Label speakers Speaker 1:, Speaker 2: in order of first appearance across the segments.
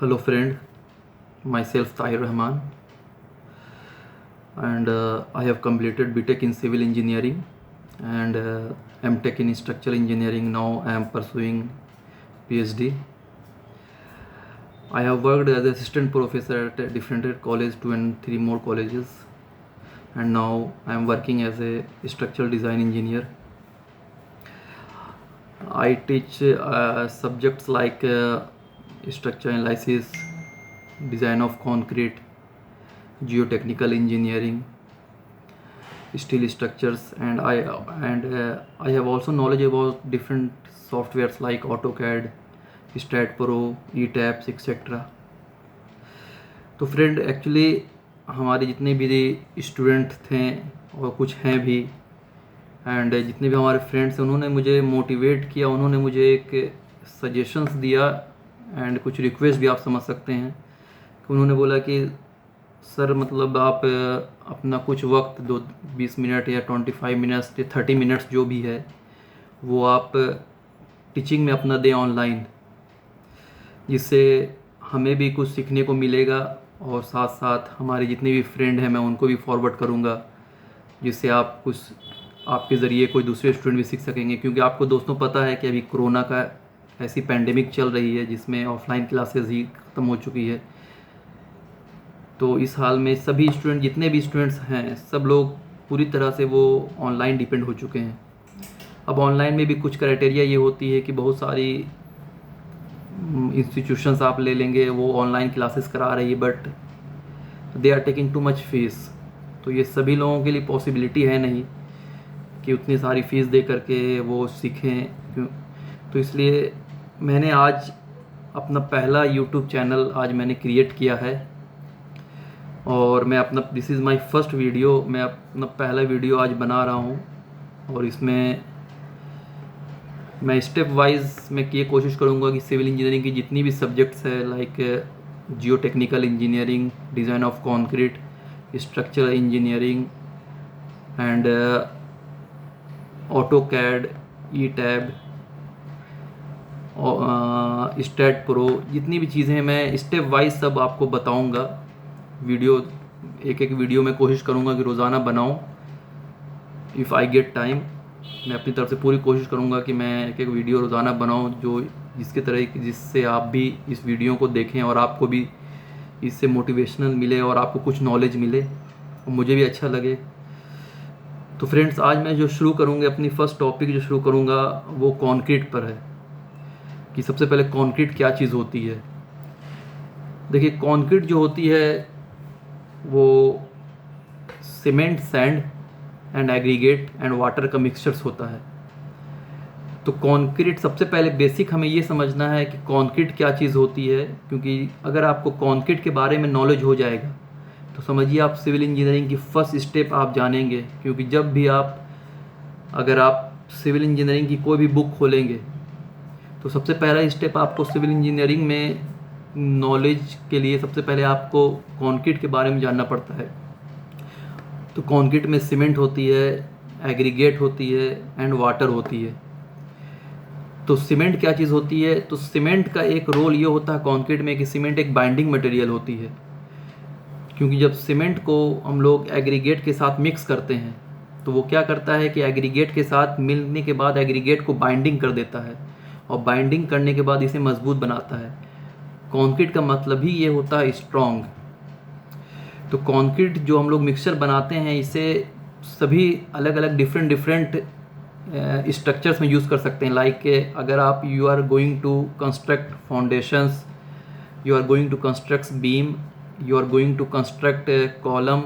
Speaker 1: Hello friend, myself Tahir Rahman, and I have completed BTech in Civil Engineering and MTech in Structural Engineering. Now I am pursuing PhD. I have worked as assistant professor at different colleges, 2 and 3 more colleges, and now I am working as a structural design engineer. I teach subjects like structure analysis, design of concrete, geotechnical engineering, steel structures, and I have also knowledge about different softwares like AutoCAD, StatPro, ETABS, etc. तो friend actually हमारे जितने भी student थे और कुछ हैं भी, and जितने भी हमारे फ्रेंड्स हैं उन्होंने मुझे मोटिवेट किया, उन्होंने मुझे एक सजेशंस दिया एंड कुछ रिक्वेस्ट भी आप समझ सकते हैं कि उन्होंने बोला कि सर मतलब आप अपना कुछ वक्त 20 मिनट या 25 मिनट्स या 30 मिनट्स जो भी है वो आप टीचिंग में अपना दें ऑनलाइन, जिससे हमें भी कुछ सीखने को मिलेगा और साथ साथ हमारे जितने भी फ्रेंड हैं मैं उनको भी फॉरवर्ड करूँगा, जिससे आप कुछ आपके ज़रिए कोई दूसरे स्टूडेंट भी सीख सकेंगे। क्योंकि आपको दोस्तों पता है कि अभी कोरोना का ऐसी पैंडेमिक चल रही है जिसमें ऑफलाइन क्लासेस ही ख़त्म हो चुकी है। तो इस हाल में सभी स्टूडेंट जितने भी स्टूडेंट्स हैं सब लोग पूरी तरह से वो ऑनलाइन डिपेंड हो चुके हैं। अब ऑनलाइन में भी कुछ क्राइटेरिया ये होती है कि बहुत सारी इंस्टीट्यूशंस आप ले लेंगे वो ऑनलाइन क्लासेस करा रही है, but they are taking too much fees. तो ये सभी लोगों के लिए पॉसिबिलिटी है नहीं कि उतनी सारी फ़ीस दे करके वो सीखें क्यों। तो इसलिए मैंने आज अपना पहला यूट्यूब चैनल आज मैंने क्रिएट किया है और मैं अपना this is my first video, मैं अपना पहला वीडियो आज बना रहा हूँ और इसमें मैं स्टेप वाइज मैं ये कोशिश करूँगा कि सिविल इंजीनियरिंग की जितनी भी सब्जेक्ट्स है like Jio technical engineering, design of concrete, structural engineering and AutoCAD, ETAB, StatPro, जितनी भी चीज़ें हैं मैं स्टेप वाइज सब आपको बताऊंगा। वीडियो एक वीडियो में कोशिश करूंगा कि रोज़ाना बनाऊं। इफ़ आई गेट टाइम मैं अपनी तरफ से पूरी कोशिश करूंगा कि मैं एक वीडियो रोज़ाना बनाऊं जो जिससे आप भी इस वीडियो को देखें और आपको भी इससे मोटिवेशनल मिले और आपको कुछ नॉलेज मिले और मुझे भी अच्छा लगे। तो फ्रेंड्स आज मैं जो शुरू करूँगा अपनी फ़र्स्ट टॉपिक जो शुरू करूँगा वो कंक्रीट पर है कि सबसे पहले कंक्रीट क्या चीज़ होती है। देखिए कंक्रीट जो होती है वो cement, sand and aggregate and water का मिक्सचर्स होता है। तो कंक्रीट सबसे पहले बेसिक हमें ये समझना है कि कंक्रीट क्या चीज़ होती है, क्योंकि अगर आपको कंक्रीट के बारे में नॉलेज हो जाएगा तो समझिए आप सिविल इंजीनियरिंग की फ़र्स्ट स्टेप आप जानेंगे। क्योंकि जब भी अगर आप सिविल इंजीनियरिंग की कोई भी बुक खोलेंगे तो सबसे पहला स्टेप आपको सिविल इंजीनियरिंग में नॉलेज के लिए सबसे पहले आपको कंक्रीट के बारे में जानना पड़ता है। तो कंक्रीट में सीमेंट होती है, एग्रीगेट होती है एंड वाटर होती है। तो सीमेंट क्या चीज़ होती है, तो सीमेंट का एक रोल ये होता है कंक्रीट में कि सीमेंट एक बाइंडिंग मटेरियल होती है। क्योंकि जब सीमेंट को हम लोग एग्रीगेट के साथ मिक्स करते हैं तो वो क्या करता है कि एग्रीगेट के साथ मिलने के बाद एग्रीगेट को बाइंडिंग कर देता है और बाइंडिंग करने के बाद इसे मजबूत बनाता है। कंक्रीट का मतलब ही ये होता है स्ट्रॉन्ग। तो कंक्रीट जो हम लोग मिक्सचर बनाते हैं इसे सभी अलग अलग डिफरेंट स्ट्रक्चर्स में यूज़ कर सकते हैं। लाइक अगर आप you are going to construct foundations, you are going to construct beam, you are going to construct column,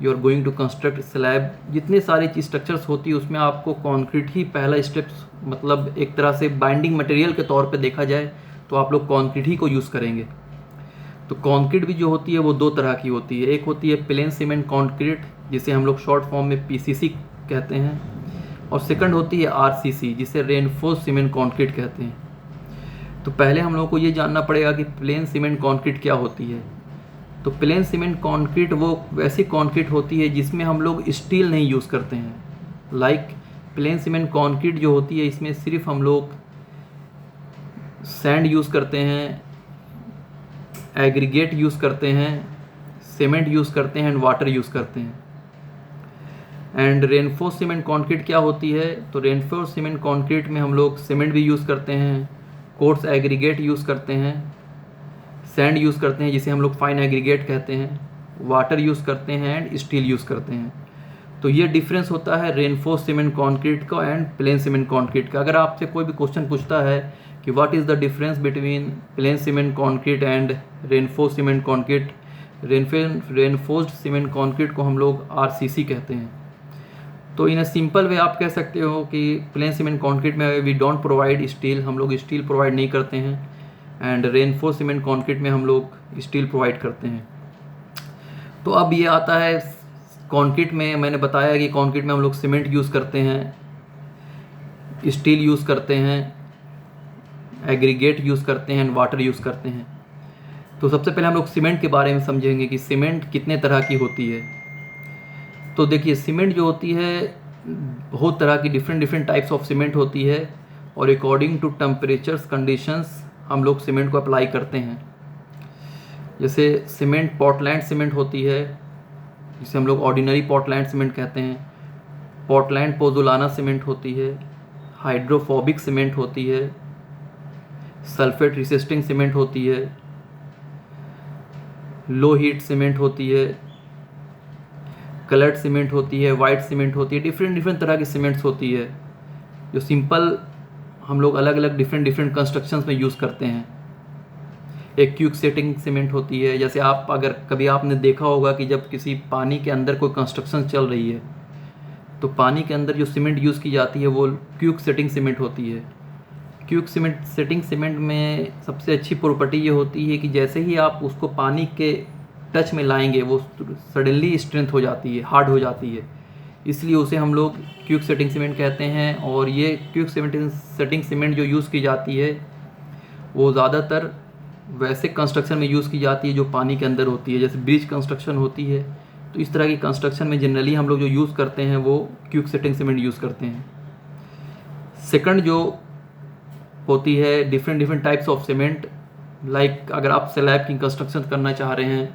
Speaker 1: you are going to construct slab, जितने सारी स्ट्रक्चर्स होती है उसमें आपको कंक्रीट ही पहला स्टेप्स, मतलब एक तरह से बाइंडिंग मटेरियल के तौर पे देखा जाए तो आप लोग कंक्रीट ही को यूज़ करेंगे। तो कंक्रीट भी जो होती है वो दो तरह की होती है। एक होती है प्लेन सीमेंट कंक्रीट जिसे हम लोग शॉर्ट फॉर्म में PCC कहते हैं, और सेकंड होती है RCC जिसे रेनफोर्स सीमेंट कंक्रीट कहते हैं। तो पहले हम लोगों को ये जानना पड़ेगा कि प्लेन सीमेंट कंक्रीट क्या होती है। तो प्लेन सीमेंट कंक्रीट वो वैसी कंक्रीट होती है जिसमें हम लोग स्टील नहीं यूज़ करते हैं। लाइक प्लेन सीमेंट कंक्रीट जो होती है इसमें सिर्फ हम लोग सैंड यूज़ करते हैं, एग्रीगेट यूज़ करते हैं, सीमेंट यूज़ करते हैं एंड वाटर यूज़ करते हैं। एंड रेनफोर्स सीमेंट कॉन्क्रीट क्या होती है? तो रेनफोर्स सीमेंट कॉन्क्रीट में हम लोग सीमेंट भी यूज़ करते हैं, कोर्स एग्रीगेट यूज़ करते हैं, सैंड यूज़ करते हैं जिसे हम लोग फाइन एग्रीगेट कहते हैं, वाटर यूज़ करते हैं एंड स्टील यूज़ करते हैं। तो ये डिफरेंस होता है रेनफोर्स सीमेंट कॉन्क्रीट का एंड प्लेन सीमेंट कॉन्क्रीट का। अगर आपसे कोई भी क्वेश्चन पूछता है कि what is the difference between plane cement concrete and reinforce cement concrete, reinforced cement concrete को हम लोग RCC कहते हैं। तो इन अ सिंपल वे आप कह सकते हो कि प्लेन सीमेंट कॉन्क्रीट में वी डोंट प्रोवाइड स्टील, हम लोग स्टील प्रोवाइड नहीं करते हैं, एंड रेनफोर्स सीमेंट कॉन्क्रीट में हम लोग स्टील प्रोवाइड करते हैं। तो अब ये आता है कंक्रीट में। मैंने बताया कि कंक्रीट में हम लोग सीमेंट यूज़ करते हैं, स्टील यूज़ करते हैं, एग्रीगेट यूज़ करते हैं एंड वाटर यूज़ करते हैं। तो सबसे पहले हम लोग सीमेंट के बारे में समझेंगे कि सीमेंट कितने तरह की होती है। तो देखिए, सीमेंट जो होती है बहुत तरह की डिफरेंट टाइप्स ऑफ सीमेंट होती है, और अकॉर्डिंग टू टेम्परेचर्स कंडीशंस हम लोग सीमेंट को अप्लाई करते हैं। जैसे सीमेंट पोर्टलैंड सीमेंट होती है, जिसे हम लोग ऑर्डिनरी पोर्टलैंड सीमेंट कहते हैं, पोर्टलैंड पोज़ोलाना सीमेंट होती है, हाइड्रोफोबिक सीमेंट होती है, सल्फेट रेसिस्टिंग सीमेंट होती है, लो हीट सीमेंट होती है, कलर्ड सीमेंट होती है, वाइट सीमेंट होती है। डिफरेंट तरह की सीमेंट्स होती है जो सिंपल हम लोग अलग अलग डिफरेंट कंस्ट्रक्शंस में यूज़ करते हैं। एक क्यूक सेटिंग सीमेंट होती है, जैसे आप अगर कभी आपने देखा होगा कि जब किसी पानी के अंदर कोई कंस्ट्रक्शन चल रही है तो पानी के अंदर जो सीमेंट यूज़ की जाती है वो क्यूक सेटिंग सीमेंट होती है। क्यूक सेटिंग सीमेंट में सबसे अच्छी प्रॉपर्टी ये होती है कि जैसे ही आप उसको पानी के टच में लाएंगे वो सडनली स्ट्रेंथ हो जाती है, हार्ड हो जाती है, इसलिए उसे हम लोग क्यूक सेटिंग सीमेंट कहते हैं। और ये क्यूक सेटिंग सीमेंट जो यूज़ की जाती है वो ज़्यादातर वैसे कंस्ट्रक्शन में यूज़ की जाती है जो पानी के अंदर होती है, जैसे ब्रिज कंस्ट्रक्शन होती है। तो इस तरह की कंस्ट्रक्शन में जनरली हम लोग जो यूज़ करते हैं वो क्यूक सेटिंग सीमेंट यूज़ करते हैं। सेकंड जो होती है different types of cement, like अगर आप स्लैब की कंस्ट्रक्शन करना चाह रहे हैं,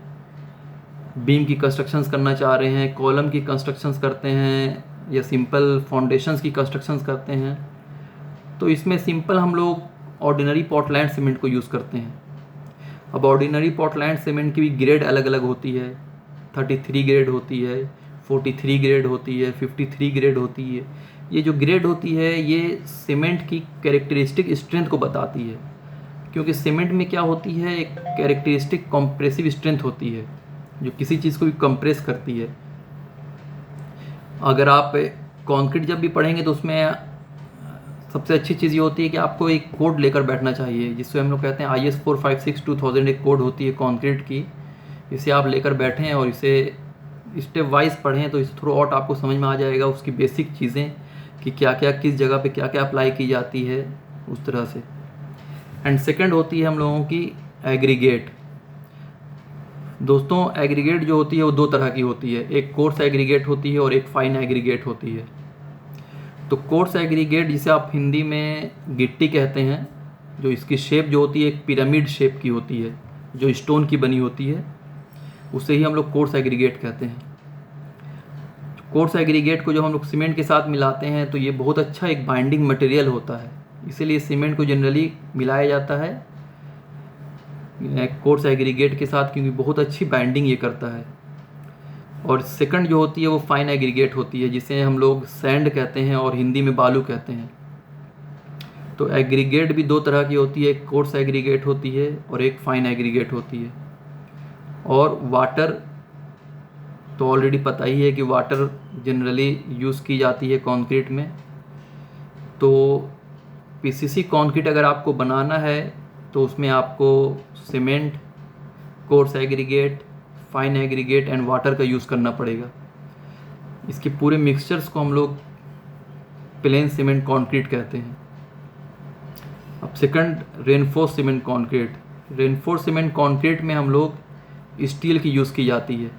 Speaker 1: बीम की कंस्ट्रक्शंस करना चाह रहे हैं, कॉलम की कंस्ट्रक्शंस करते हैं, या सिंपल फाउंडेशंस की कंस्ट्रक्शंस करते हैं, तो इसमें सिंपल हम लोग ऑर्डिनरी पोर्टलैंड सीमेंट को यूज़ करते हैं। अब ऑर्डिनरी पोर्टलैंड सीमेंट की भी ग्रेड अलग अलग होती है, 33 ग्रेड होती है, 43 ग्रेड होती है, 53 ग्रेड होती है। ये जो ग्रेड होती है ये सीमेंट की कैरेक्टरिस्टिक स्ट्रेंथ को बताती है, क्योंकि सीमेंट में क्या होती है, एक कैरेक्टरिस्टिक कंप्रेसिव स्ट्रेंथ होती है जो किसी चीज़ को भी कंप्रेस करती है। अगर आप कंक्रीट जब भी पढ़ेंगे तो उसमें सबसे अच्छी चीज़ ये होती है कि आपको एक कोड लेकर बैठना चाहिए, जिससे हम लोग कहते हैं IS 456-2000 एक कोड होती है कंक्रीट की। इसे आप लेकर बैठें और इसे स्टेप वाइज पढ़ें तो इस थ्रू आउट आपको समझ में आ जाएगा उसकी बेसिक चीज़ें कि क्या क्या किस जगह पे क्या क्या अप्लाई की जाती है उस तरह से। एंड सेकंड होती है हम लोगों की एग्रीगेट। दोस्तों, एग्रीगेट जो होती है वो दो तरह की होती है, एक कोर्स एग्रीगेट होती है और एक फाइन एग्रीगेट होती है। तो कोर्स एग्रीगेट जिसे आप हिंदी में गिट्टी कहते हैं, जो इसकी शेप जो होती है एक पिरामिड शेप की होती है जो स्टोन की बनी होती है, उसे ही हम लोग कोर्स एग्रीगेट कहते हैं। कोर्स एग्रीगेट को जब हम लोग सीमेंट के साथ मिलाते हैं तो ये बहुत अच्छा एक बाइंडिंग मटेरियल होता है, इसीलिए सीमेंट को जनरली मिलाया जाता है कोर्स एग्रीगेट के साथ, क्योंकि बहुत अच्छी बाइंडिंग ये करता है। और सेकंड जो होती है वो फाइन एग्रीगेट होती है, जिसे हम लोग सैंड कहते हैं और हिंदी में बालू कहते हैं। तो एग्रीगेट भी दो तरह की होती है, एक कोर्स एग्रीगेट होती है और एक फाइन एग्रीगेट होती है। और वाटर तो ऑलरेडी पता ही है कि वाटर जनरली यूज़ की जाती है कंक्रीट में। तो PCC कंक्रीट अगर आपको बनाना है तो उसमें आपको cement, coarse aggregate, fine aggregate and water का यूज़ करना पड़ेगा। इसके पूरे मिक्सचर्स को हम लोग प्लेन सीमेंट कंक्रीट कहते हैं। अब second, reinforce cement concrete. Reinforce cement concrete में हम लोग स्टील की यूज़ की जाती है।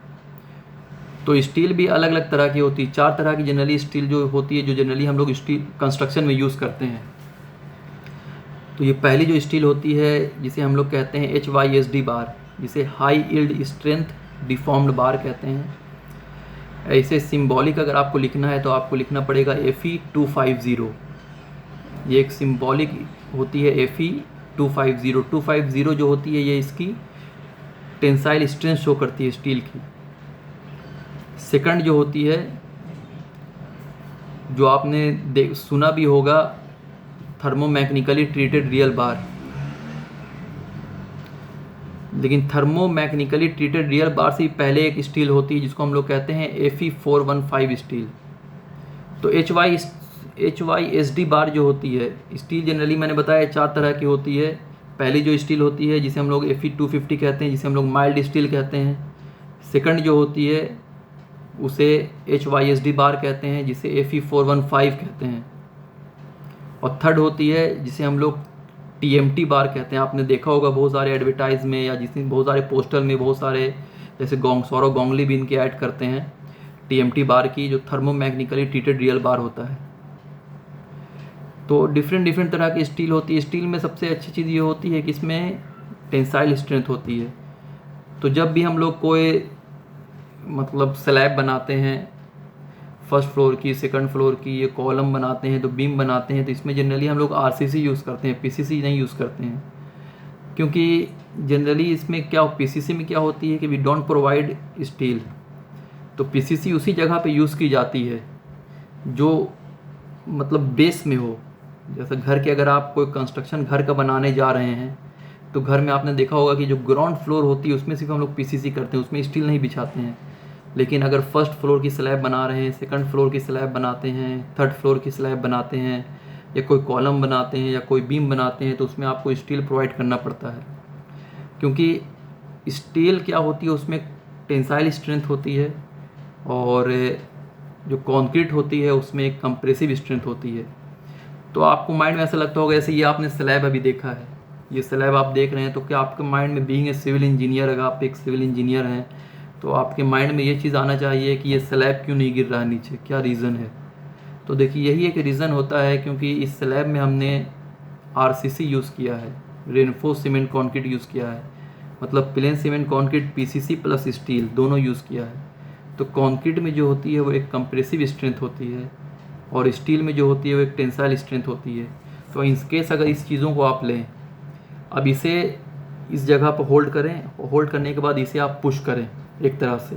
Speaker 1: तो स्टील भी अलग अलग तरह की होती है, 4 तरह की जनरली स्टील जो होती है, जो जनरली हम लोग स्टील कंस्ट्रक्शन में यूज़ करते हैं। तो ये पहली जो स्टील होती है जिसे हम लोग कहते हैं HYSD बार, जिसे हाई यील्ड स्ट्रेंथ डिफॉर्म्ड बार कहते हैं। ऐसे सिंबॉलिक अगर आपको लिखना है तो आपको लिखना पड़ेगा Fe250। ये एक सिंबॉलिक होती है Fe250। 250 जो होती है ये इसकी टेंसाइल स्ट्रेंथ शो करती है स्टील की। सेकंड जो होती है, जो आपने सुना भी होगा, थर्मोमैकेनिकली ट्रीटेड रियल बार। लेकिन थर्मोमैकेनिकली ट्रीटेड रियल बार से पहले एक स्टील होती है जिसको हम लोग कहते हैं Fe415 स्टील। तो HYSD बार जो होती है, स्टील जनरली मैंने बताया 4 तरह की होती है। पहली जो स्टील होती है जिसे हम लोग Fe250 कहते हैं, जिसे हम लोग माइल्ड स्टील कहते हैं। सेकंड जो होती है उसे HYSD बार कहते हैं, जिसे Fe415 कहते हैं। और थर्ड होती है जिसे हम लोग TMT बार कहते हैं। आपने देखा होगा बहुत सारे एडवर्टाइज में या जिसमें बहुत सारे पोस्टर में बहुत सारे, जैसे सौरव गांगुली भी इनके ऐड करते हैं TMT बार की, जो थर्मोमैकेनिकली ट्रीटेड रियल बार होता है। तो डिफरेंट तरह की स्टील होती है। स्टील में सबसे अच्छी चीज़ ये होती है कि इसमें टेंसाइल स्ट्रेंथ होती है। तो जब भी हम लोग कोई मतलब स्लैब बनाते हैं, फर्स्ट फ्लोर की, सेकंड फ्लोर की, ये कॉलम बनाते हैं, तो बीम बनाते हैं, तो इसमें जनरली हम लोग RCC यूज़ करते हैं, PCC नहीं यूज़ करते हैं। क्योंकि जनरली इसमें क्या, PCC में क्या होती है कि वी डोंट प्रोवाइड स्टील। तो PCC उसी जगह पे यूज़ की जाती है जो मतलब बेस में हो। जैसे घर के, अगर आप कोई कंस्ट्रक्शन घर का बनाने जा रहे हैं तो घर में आपने देखा होगा कि जो ग्राउंड फ्लोर होती है उसमें सिर्फ हम लोग PCC करते हैं, उसमें स्टील नहीं बिछाते हैं। लेकिन अगर फर्स्ट फ्लोर की स्लैब बना रहे हैं, सेकंड फ्लोर की स्लैब बनाते हैं, थर्ड फ्लोर की स्लैब बनाते हैं, या कोई कॉलम बनाते हैं या कोई बीम बनाते हैं, तो उसमें आपको स्टील प्रोवाइड करना पड़ता है। क्योंकि स्टील क्या होती है, उसमें टेंसाइल स्ट्रेंथ होती है, और जो कंक्रीट होती है उसमें एक कंप्रेसिव स्ट्रेंथ होती है। तो आपको माइंड में ऐसा लगता होगा जैसे ये आपने स्लैब अभी देखा है, ये स्लैब आप देख रहे हैं, तो क्या आपके माइंड में, बीइंग ए सिविल इंजीनियर, अगर आप एक सिविल इंजीनियर हैं तो आपके माइंड में ये चीज़ आना चाहिए कि ये स्लैब क्यों नहीं गिर रहा है नीचे, क्या रीज़न है। तो देखिए यही एक रीज़न होता है, क्योंकि इस स्लैब में हमने RCC यूज़ किया है, रेनफोर्स सीमेंट कॉन्क्रीट यूज़ किया है, मतलब plane cement concrete PCC plus steel दोनों यूज़ किया है। तो कॉन्क्रीट में जो होती है वो एक कंप्रेसिव स्ट्रेंथ होती है, और स्टील में जो होती है वो एक टेंसाइल स्ट्रेंथ होती है। तो इन केस अगर इस चीज़ों को आप लें, अब इसे इस जगह पर होल्ड करें, होल्ड करने के बाद इसे आप पुश करें एक तरह से,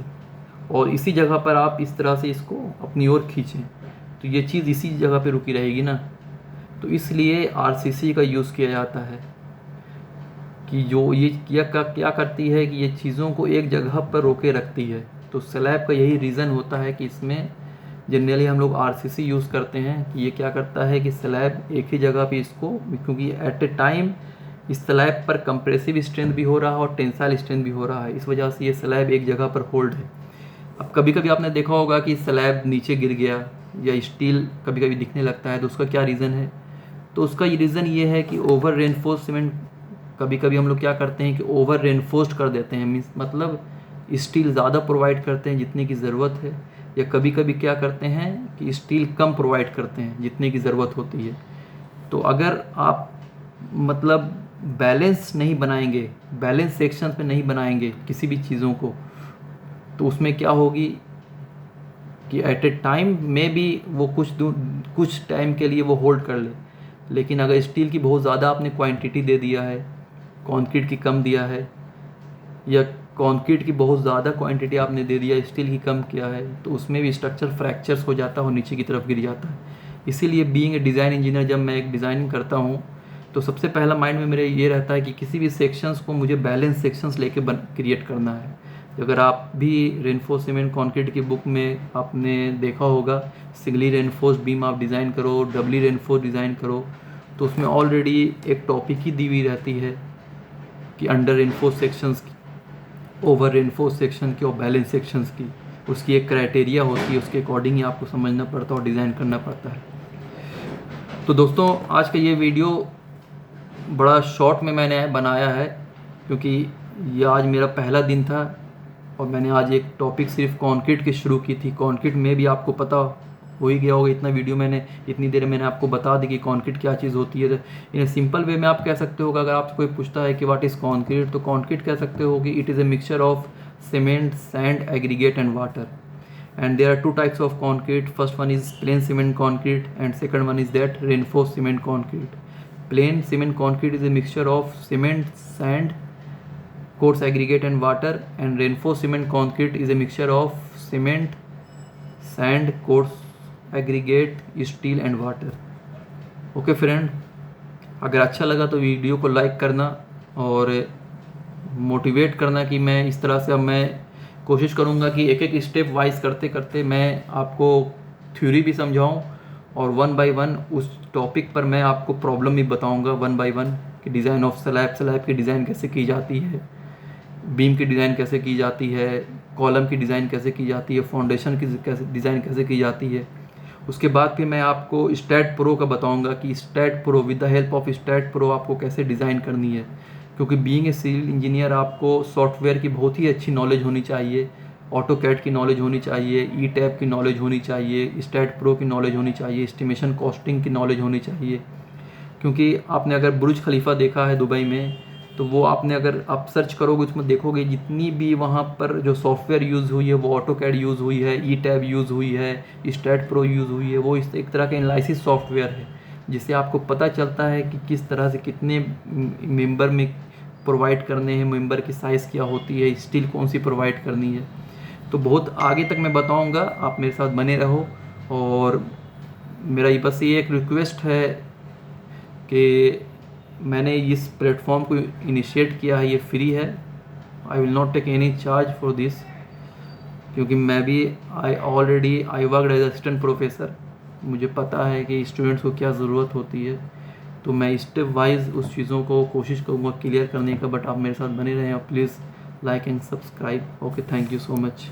Speaker 1: और इसी जगह पर आप इस तरह से इसको अपनी ओर खींचें, तो ये चीज़ इसी जगह पे रुकी रहेगी ना। तो इसलिए RCC का यूज़ किया जाता है कि जो ये क्या करती है कि ये चीज़ों को एक जगह पर रोके रखती है। तो स्लैब का यही रीज़न होता है कि इसमें जनरली हम लोग RCC यूज़ करते हैं कि ये क्या करता है कि स्लैब एक ही जगह पे इसको, क्योंकि एट ए टाइम इस स्लैब पर कंप्रेसिव स्ट्रेंथ भी हो रहा है और टेंसाइल स्ट्रेंथ भी हो रहा है, इस वजह से ये स्लैब एक जगह पर होल्ड है। अब कभी कभी आपने देखा होगा कि स्लैब नीचे गिर गया या स्टील कभी कभी दिखने लगता है, तो उसका क्या रीज़न है। तो उसका ये रीज़न ये है कि ओवर रेनफोर्स सीमेंट, कभी कभी हम लोग क्या करते हैं कि ओवर रेनफोर्स्ड कर देते हैं, मीन्स मतलब स्टील ज़्यादा प्रोवाइड करते हैं जितने की ज़रूरत है, या कभी कभी क्या करते हैं कि स्टील कम प्रोवाइड करते हैं जितने की ज़रूरत होती है। तो अगर आप मतलब बैलेंस नहीं बनाएंगे, बैलेंस सेक्शन पे नहीं बनाएंगे किसी भी चीज़ों को, तो उसमें क्या होगी कि एट ए टाइम में भी वो कुछ टाइम के लिए वो होल्ड कर ले। लेकिन अगर स्टील की बहुत ज़्यादा आपने क्वांटिटी दे दिया है, कंक्रीट की कम दिया है, या कंक्रीट की बहुत ज़्यादा क्वांटिटी आपने दे दिया, स्टील की कम किया है, तो उसमें भी स्ट्रक्चर फ्रैक्चर्स हो जाता है और नीचे की तरफ गिर जाता है। इसीलिए बीइंग ए डिज़ाइन इंजीनियर, जब मैं एक डिज़ाइनिंग करता हूँ तो सबसे पहला माइंड में मेरे ये रहता है कि किसी भी सेक्शंस को मुझे बैलेंस सेक्शंस लेके क्रिएट करना है। अगर आप भी रेनफोर्स सीमेंट कॉन्क्रीट की बुक में आपने देखा होगा, सिंगली रेनफोर्स बीम आप डिज़ाइन करो, डबली रेनफोर्स डिज़ाइन करो, तो उसमें ऑलरेडी एक टॉपिक ही दी हुई रहती है कि अंडर रेनफोर्स सेक्शंस की, ओवर रेनफोर्स सेक्शन की और बैलेंस सेक्शंस की, उसकी एक क्राइटेरिया होती है, उसके अकॉर्डिंग ही आपको समझना पड़ता है और डिज़ाइन करना पड़ता है। तो दोस्तों आज का ये वीडियो बड़ा शॉर्ट में मैंने बनाया है, क्योंकि ये आज मेरा पहला दिन था और मैंने आज एक टॉपिक सिर्फ कंक्रीट की शुरू की थी। कंक्रीट में भी आपको पता हो ही गया होगा। इतना वीडियो मैंने इतनी देर मैंने आपको बता दी कि कंक्रीट क्या चीज़ होती है। इन सिंपल वे में आप कह सकते हो कि अगर आपसे कोई पूछता है कि व्हाट इज़ कंक्रीट, तो कंक्रीट कह सकते हो कि it is a mixture of cement, sand, aggregate and water. And there are two types of concrete. First one is plain cement concrete and second one is that reinforced cement concrete. Plain cement concrete is a mixture of cement, sand, coarse aggregate and water, and reinforced cement concrete is a mixture of cement, sand, coarse aggregate, steel and water. Okay friend, अगर अच्छा लगा तो video को like करना और motivate करना कि मैं इस तरह से अब मैं कोशिश करूँगा कि एक एक स्टेप वाइज करते करते मैं आपको थ्योरी भी समझाऊँ और वन बाय वन उस टॉपिक पर मैं आपको प्रॉब्लम भी बताऊँगा वन बाय वन कि डिज़ाइन ऑफ स्लैब, स्लैब की डिज़ाइन कैसे की जाती है, बीम की डिज़ाइन कैसे की जाती है, कॉलम की डिज़ाइन कैसे की जाती है, फाउंडेशन की कैसे डिज़ाइन कैसे की जाती है। उसके बाद फिर मैं आपको स्टैट प्रो का बताऊंगा कि STAAD pro with the help of STAAD pro आपको कैसे डिज़ाइन करनी है। क्योंकि बीइंग ए सिविल इंजीनियर आपको सॉफ्टवेयर की बहुत ही अच्छी नॉलेज होनी चाहिए, ऑटोकैड की नॉलेज होनी चाहिए, ई टैब की नॉलेज होनी चाहिए, स्टैट प्रो की नॉलेज होनी चाहिए, एस्टिमेशन कॉस्टिंग की नॉलेज होनी चाहिए। क्योंकि आपने अगर बुर्ज खलीफा देखा है दुबई में, तो वो आपने अगर आप सर्च करोगे उसमें देखोगे जितनी भी वहाँ पर जो सॉफ्टवेयर यूज़ हुई है वो ऑटोकैड यूज़ हुई है, ई टैब यूज़ हुई है, स्टैट प्रो यूज़ हुई है। वो इस एक तरह का एनालिसिस सॉफ्टवेयर है जिससे आपको पता चलता है कि किस तरह से कितने मेंबर में प्रोवाइड करने हैं, मेंबर की साइज़ क्या होती है, स्टील कौन सी प्रोवाइड करनी है। तो बहुत आगे तक मैं बताऊँगा, आप मेरे साथ बने रहो। और मेरा ये बस ये एक रिक्वेस्ट है कि मैंने इस प्लेटफॉर्म को इनिशिएट किया है, ये फ्री है, I will not take any charge for this. क्योंकि मैं भी I work as assistant professor, मुझे पता है कि स्टूडेंट्स को क्या ज़रूरत होती है। तो मैं स्टेप वाइज उस चीज़ों को कोशिश करूँगा क्लियर करने का। बट आप मेरे साथ बने रहें और please like and subscribe. Okay, thank you so much.